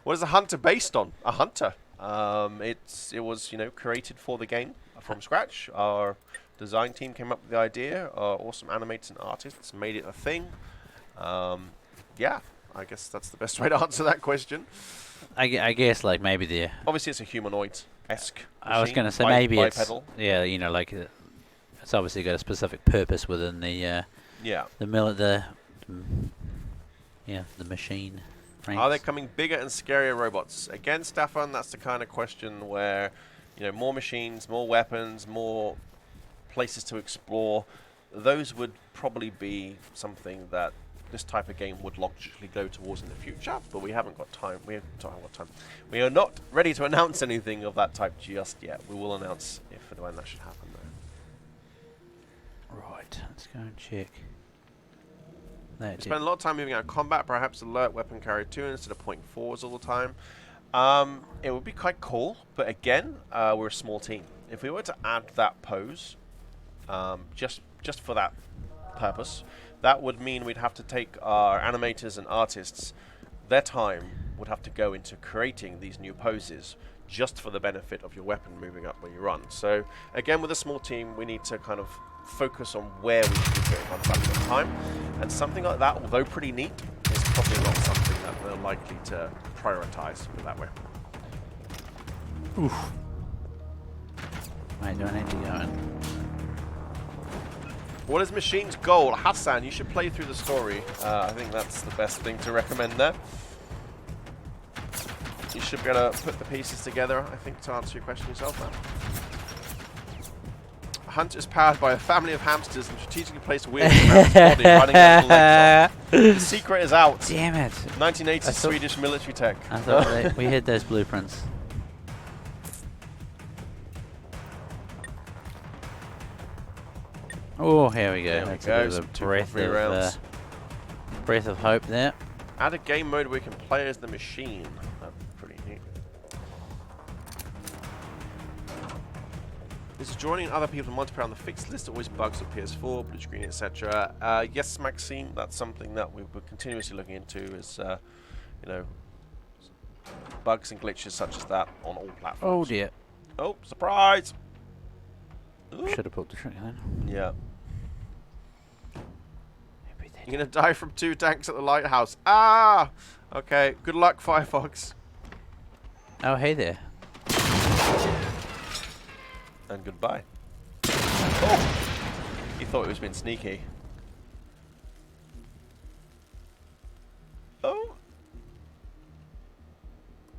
What is a hunter based on? A hunter. It was, you know, created for the game from scratch. Our design team came up with the idea. Our awesome animators and artists made it a thing. Yeah, I guess that's the best way to answer that question. I guess, like, maybe the... Obviously, it's a humanoid-esque I was going to say maybe bipedal. It's... Yeah, you know, like... it's obviously got a specific purpose within the... the machine. Ranks. Are they coming bigger and scarier robots? Again, Stefan, that's the kind of question where, you know, more machines, more weapons, more places to explore. Those would probably be something that this type of game would logically go towards in the future, but we haven't got time. We haven't got time. We are not ready to announce anything of that type just yet. We will announce if and when that should happen, though. Right, let's go and check. We spend a lot of time moving out of combat, perhaps alert weapon carrier 2 instead of .4s all the time. It would be quite cool, but again, we're a small team. If we were to add that pose, just for that purpose, that would mean we'd have to take our animators and artists, their time would have to go into creating these new poses just for the benefit of your weapon moving up when you run. So again, with a small team, we need to kind of focus on where we should be putting our time at time. And something like that, although pretty neat, is probably not something that we're likely to prioritize that way. Oof. Right, do I need to go in? What is Machine's goal? Hassan, you should play through the story. I think that's the best thing to recommend there. You should be able to put the pieces together, I think, to answer your question yourself, man. Hunt is powered by a family of hamsters and strategically placed wheels around its body, running out the legs off. The secret is out. Damn it. 1980s Swedish military tech. I thought we had those blueprints. Oh, here we go. There That's we go. a bit of a breath of hope there. Add a game mode where we can play as the machine. That's pretty neat. Is joining other people in multiplayer on the fixed list always bugs with PS4, blue screen, etc.? Yes, Maxime, that's something that we're continuously looking into. Is you know, bugs and glitches such as that on all platforms. Oh dear. Oh, surprise! Should have pulled the trigger then. Yeah. You're gonna die from 2 tanks at the lighthouse. Ah! Okay. Good luck, Firefox. Oh, hey there. And goodbye. Oh! He thought he was being sneaky. Oh!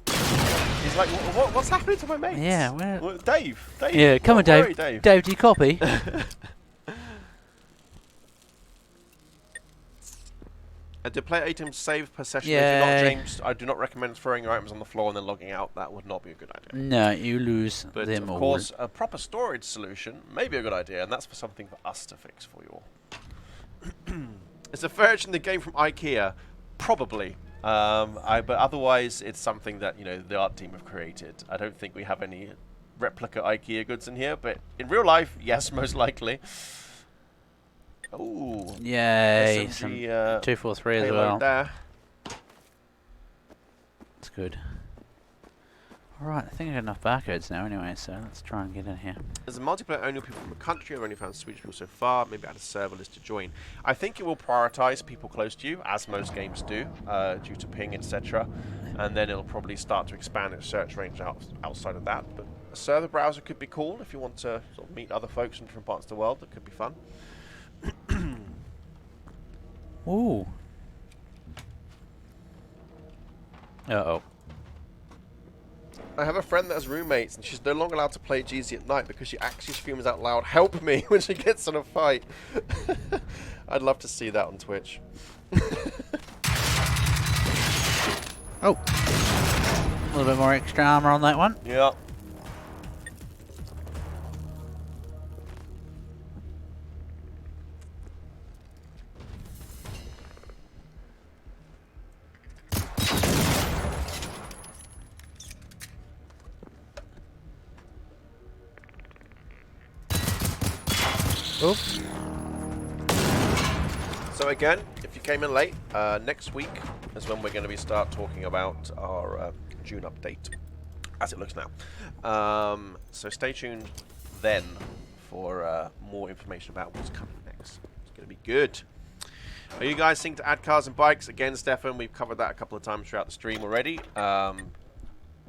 He's like, what's happening to my mates? Yeah, where? Dave. Yeah, come on, Dave. Dave. Dave, do you copy? Do player items saved per session? Yeah. They do not, James. I do not recommend throwing your items on the floor and then logging out. That would not be a good idea. No, you lose But them of all. course, a proper storage solution may be a good idea, and that's for something for us to fix for you all. Is the furniture in the game from IKEA? Probably. But otherwise, it's something that the art team have created. I don't think we have any replica IKEA goods in here, but in real life, yes, most likely. Oh, Yay! SMG, Some 243 as payload well. there. That's good. Alright, I think I got enough barcodes now anyway, so let's try and get in here. As a multiplayer only people from the country, I've only found Swedish people so far. Maybe add a server list to join. I think it will prioritize people close to you, as most games do, due to ping, etc. And then it'll probably start to expand its search range outside of that. But a server browser could be cool if you want to sort of meet other folks from different parts of the world. That could be fun. Ooh. Uh-oh. I have a friend that has roommates, and she's no longer allowed to play GZ at night because she actually screams out loud, "Help me!" when she gets in a fight. I'd love to see that on Twitch. Oh. A little bit more extra armor on that one. Yeah. Oops. So again, if you came in late, next week is when we're going to start talking about our June update, as it looks now. So stay tuned then for more information about what's coming next. It's going to be good. Are you guys seeing to add cars and bikes? Again, Stefan, we've covered that a couple of times throughout the stream already.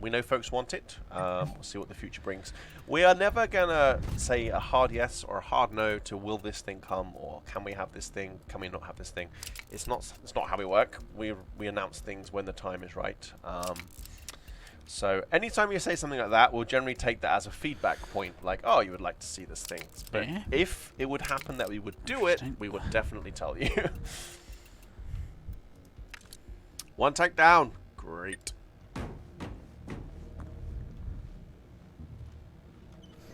We know folks want it. We'll see what the future brings. We are never going to say a hard yes or a hard no to will this thing come, or can we have this thing, can we not have this thing. It's not how we work. We announce things when the time is right. So anytime you say something like that, we'll generally take that as a feedback point, like, oh, you would like to see this thing. But Yeah. if it would happen that we would do it, we would definitely tell you. One tank down. Great.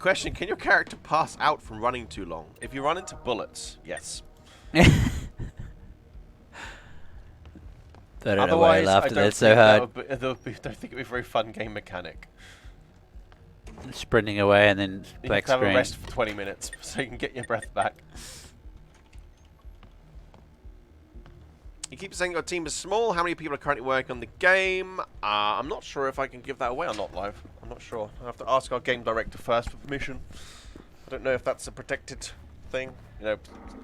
Question, can your character pass out from running too long? If you run into bullets, yes. I don't know why I laughed at that so hard. I don't think it would be a very fun game mechanic. Sprinting away and then You black have to have a screen. rest for 20 minutes so you can get your breath back. You keep saying your team is small. How many people are currently working on the game? I'm not sure if I can give that away or not live. I'm not sure. I'll have to ask our game director first for permission. I don't know if that's a protected thing. You know,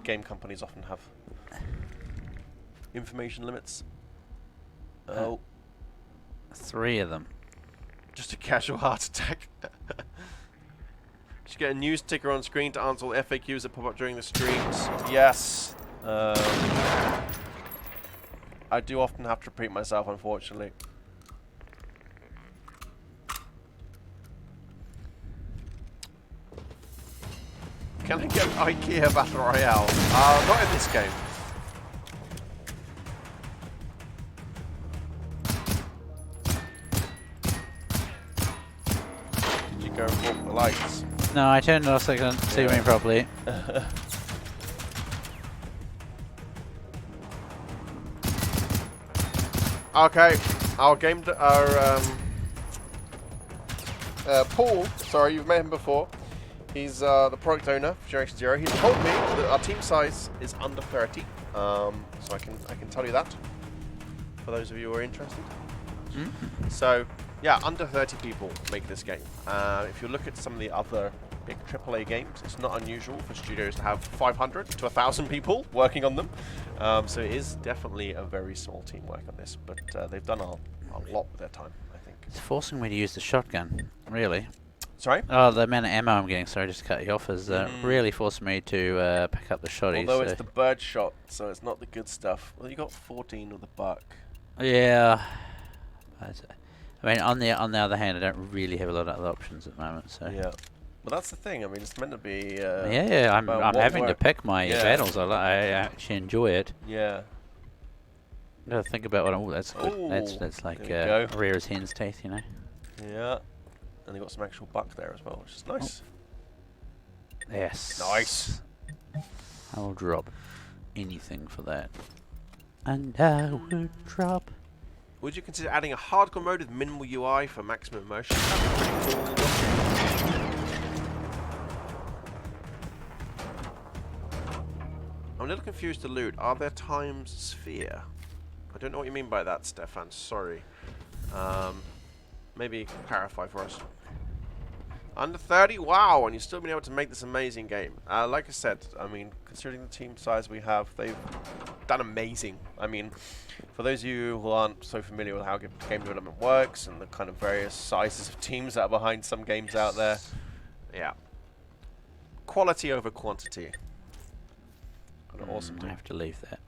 game companies often have information limits. Oh. 3 of them. Just a casual heart attack. Should get a news ticker on screen to answer all the FAQs that pop up during the streams. Yes. I do often have to repeat myself, unfortunately. Can I get IKEA Battle Royale? Not in this game. Did you go and walk the lights? No, I turned it off so I couldn't see me properly. Okay, our Paul, sorry, you've met him before. He's the product owner for Generation Zero. He's told me that our team size is under 30, so I can tell you that for those of you who are interested. So yeah, under 30 people make this game. If you look at some of the other big AAA games, it's not unusual for studios to have 500 to 1,000 people working on them. So it is definitely a very small team work on this, but they've done a lot with their time, I think. It's forcing me to use the shotgun, really. Sorry? Oh, the amount of ammo I'm getting, sorry, just to cut you off, is really forcing me to pick up the shotties. Although it's the bird shot, so it's not the good stuff. Well, you got 14 with the buck. Yeah. But, I mean, on the other hand, I don't really have a lot of other options at the moment, so. Yeah. Well, that's the thing. I mean, it's meant to be. I'm about what having to work. pick my Yeah. battles. I actually enjoy it. Yeah. Gotta think about what. Oh, that's good. Ooh, That's like there we go. rare as hen's teeth, you know. Yeah. And they got some actual buck there as well, which is nice. Yes. Nice. I will drop anything for that. And I would drop. Would you consider adding a hardcore mode with minimal UI for maximum immersion? That'd be pretty cool. I'm a little confused to loot. Are there times sphere? I don't know what you mean by that, Stefan. Sorry. Maybe clarify for us. Under 30? Wow, and you've still been able to make this amazing game. Like I said, I mean, considering the team size we have, they've done amazing. I mean, for those of you who aren't so familiar with how game development works and the kind of various sizes of teams that are behind some games out there, yeah. Quality over quantity. An awesome I team. have to leave that.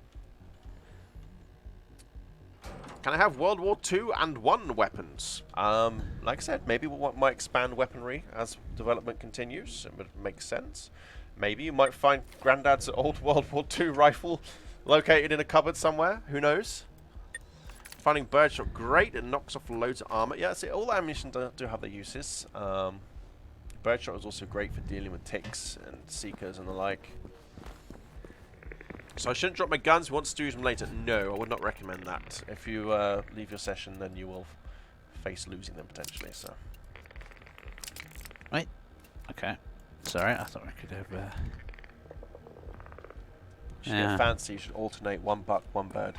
Can I have World War II and 1 weapons? Like I said, maybe we might expand weaponry as development continues. It would make sense. Maybe you might find Grandad's old World War II rifle located in a cupboard somewhere. Who knows? Finding birdshot, great. It knocks off loads of armor. Yeah, see, all ammunition do have their uses. Birdshot is also great for dealing with ticks and seekers and the like. So I shouldn't drop my guns. We want to use them later. No, I would not recommend that. If you leave your session, then you will face losing them potentially. So. Wait. Okay. Sorry, I thought I could have. You should get fancy. You should alternate 1 buck, 1 bird.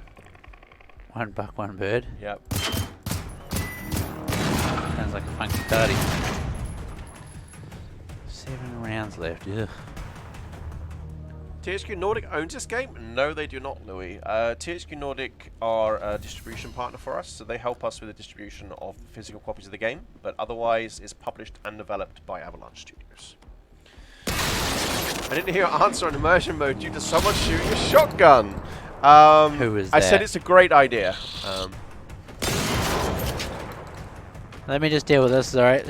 1 buck, 1 bird. Yep. Sounds like a funky party. 7 rounds left. Ugh. THQ Nordic owns this game? No, they do not, Louis. THQ Nordic are a distribution partner for us, so they help us with the distribution of physical copies of the game, but otherwise it's published and developed by Avalanche Studios. I didn't hear your answer on immersion mode due to someone shooting a shotgun. Who is I that? said it's a great idea. Let me just deal with this, alright?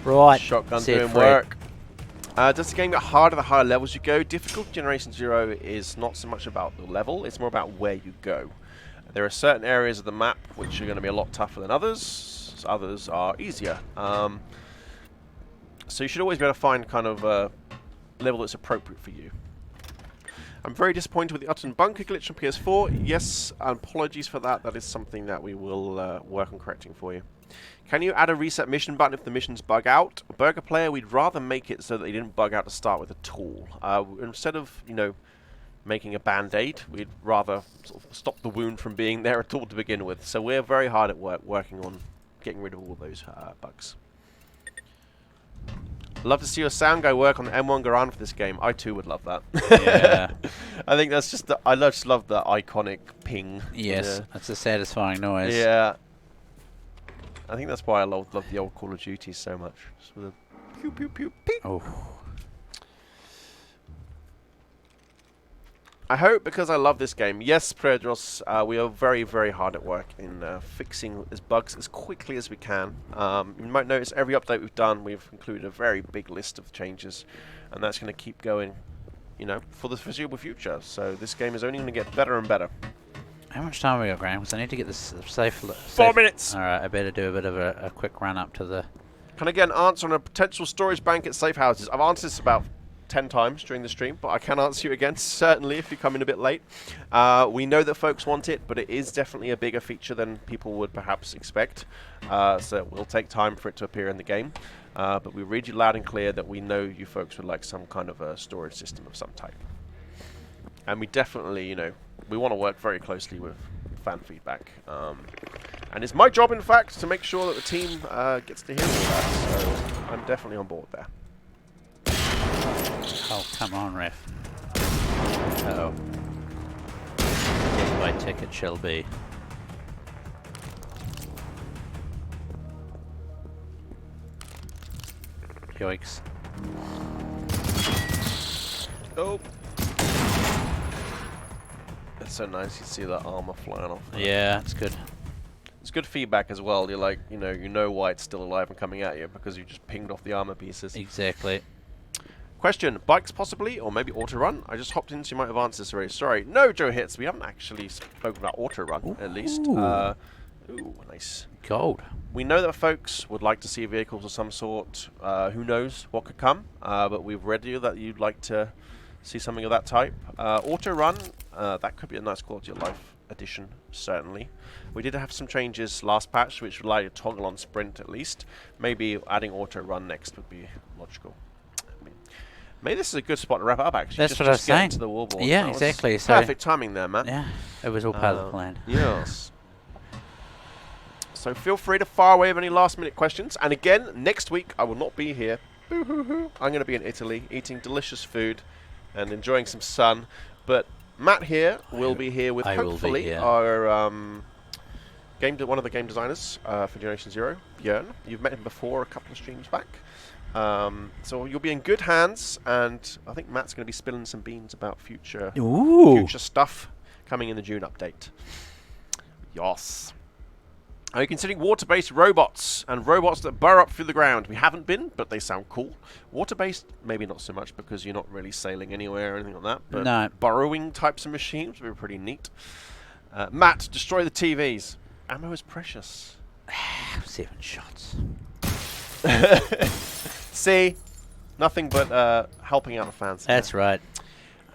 Right. Shotgun said doing Fred. work. Does the game get harder the higher levels you go? Difficulty Generation 0 is not so much about the level, it's more about where you go. There are certain areas of the map which are going to be a lot tougher than others. Others are easier. So you should always be able to find kind of a level that's appropriate for you. I'm very disappointed with the Utton Bunker glitch on PS4. Yes, apologies for that. That is something that we will work on correcting for you. Can you add a reset mission button if the missions bug out? Burger Player, we'd rather make it so that they didn't bug out to start with at all. Instead of, you know, making a band-aid, we'd rather sort of stop the wound from being there at all to begin with. So we're very hard at work working on getting rid of all those bugs. Love to see your sound guy work on the M1 Garand for this game. I too would love that. Yeah. I think that's just I just love the iconic ping. Yes, Yeah. that's a satisfying noise. Yeah. I think that's why I love the old Call of Duty so much. Just with a pew pew pew pew. Oh. I hope, because I love this game. Yes, Predros, we are very, very hard at work in fixing these bugs as quickly as we can. You might notice every update we've done, we've included a very big list of changes, and that's going to keep going, you know, for the foreseeable future. So this game is only going to get better and better. How much time have we got, Graham? Because I need to get this safe. 4 minutes! Alright, I better do a bit of a quick run up to the... Can I get an answer on a potential storage bank at safe houses? I've answered this about 10 times during the stream, but I can answer you again, certainly, if you come in a bit late. We know that folks want it, but it is definitely a bigger feature than people would perhaps expect. So it will take time for it to appear in the game. But we read you loud and clear that we know you folks would like some kind of a storage system of some type. And we definitely, you know, we want to work very closely with fan feedback. And it's my job, in fact, to make sure that the team gets to hear all that. So I'm definitely on board there. Oh, come on, ref. Uh-oh. Yes, my ticket shall be. Yoicks. Oh. It's so nice you see that armor flying off. Yeah, it's good. It's good feedback as well. You're like, you know why it's still alive and coming at you because you just pinged off the armor pieces. Exactly. Question, bikes possibly, or maybe auto run? I just hopped in, so you might have answered this already. Sorry. No, Joe Hits, we haven't actually spoken about auto run, at least. Ooh, nice. Gold. We know that folks would like to see vehicles of some sort. Who knows what could come, but we've read you that you'd like to see something of that type. Auto run, that could be a nice quality of life addition, certainly. We did have some changes last patch, which would allow you to toggle on sprint at least. Maybe adding auto run next would be logical. Maybe this is a good spot to wrap it up, actually. That's what I was saying. To the wallboard. Yeah, exactly. So perfect timing there, man. yeah, it was all part of the plan. Yes. So feel free to fire away with any last-minute questions. And again, next week I will not be here. Boo-hoo-hoo. I'm going to be in Italy, eating delicious food and enjoying some sun. But Matt here will be here with hopefully our one of the game designers for Generation Zero, Björn. You've met him before a couple of streams back. So you'll be in good hands, and I think Matt's going to be spilling some beans about future stuff coming in the June update. Yes. Are you considering water-based robots and robots that burrow up through the ground? We haven't been, but they sound cool. Water-based, maybe not so much because you're not really sailing anywhere or anything like that. But no. Burrowing types of machines would be pretty neat. Matt, destroy the TVs. Ammo is precious. 7 shots. See, nothing but helping out the fans. That's right.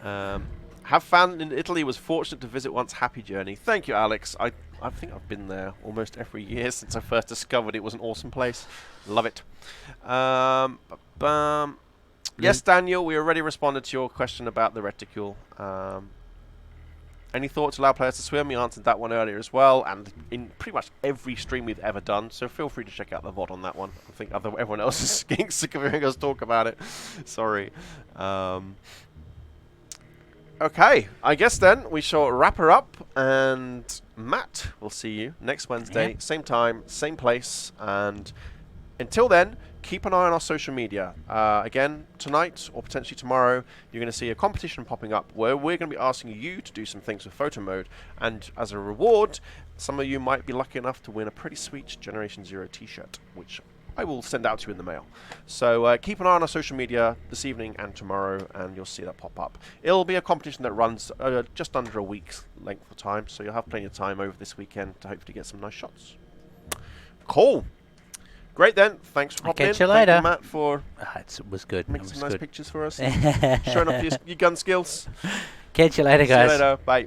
Have found in Italy, was fortunate to visit once. Happy journey. Thank you, Alex. I think I've been there almost every year since I first discovered it was an awesome place. Love it. Yes, Daniel, we already responded to your question about the reticule. Any thoughts allow players to swim? We answered that one earlier as well, and in pretty much every stream we've ever done, so feel free to check out the VOD on that one. I think everyone else is getting sick of hearing us talk about it. Sorry. Okay, I guess then we shall wrap her up, and Matt, we'll see you next Wednesday, same time, same place, and until then, keep an eye on our social media. Again, tonight or potentially tomorrow, you're going to see a competition popping up where we're going to be asking you to do some things with photo mode, and as a reward, some of you might be lucky enough to win a pretty sweet Generation Zero t-shirt, which I will send out to you in the mail. So keep an eye on our social media this evening and tomorrow, and you'll see that pop up. It'll be a competition that runs just under a week's length of time, so you'll have plenty of time over this weekend to hopefully get some nice shots. Cool. Great then. Thanks for popping in. Catch you later. Thank you, Matt, for it was good. making some nice pictures for us. Showing off your gun skills. Catch you later, guys. See you later. Bye.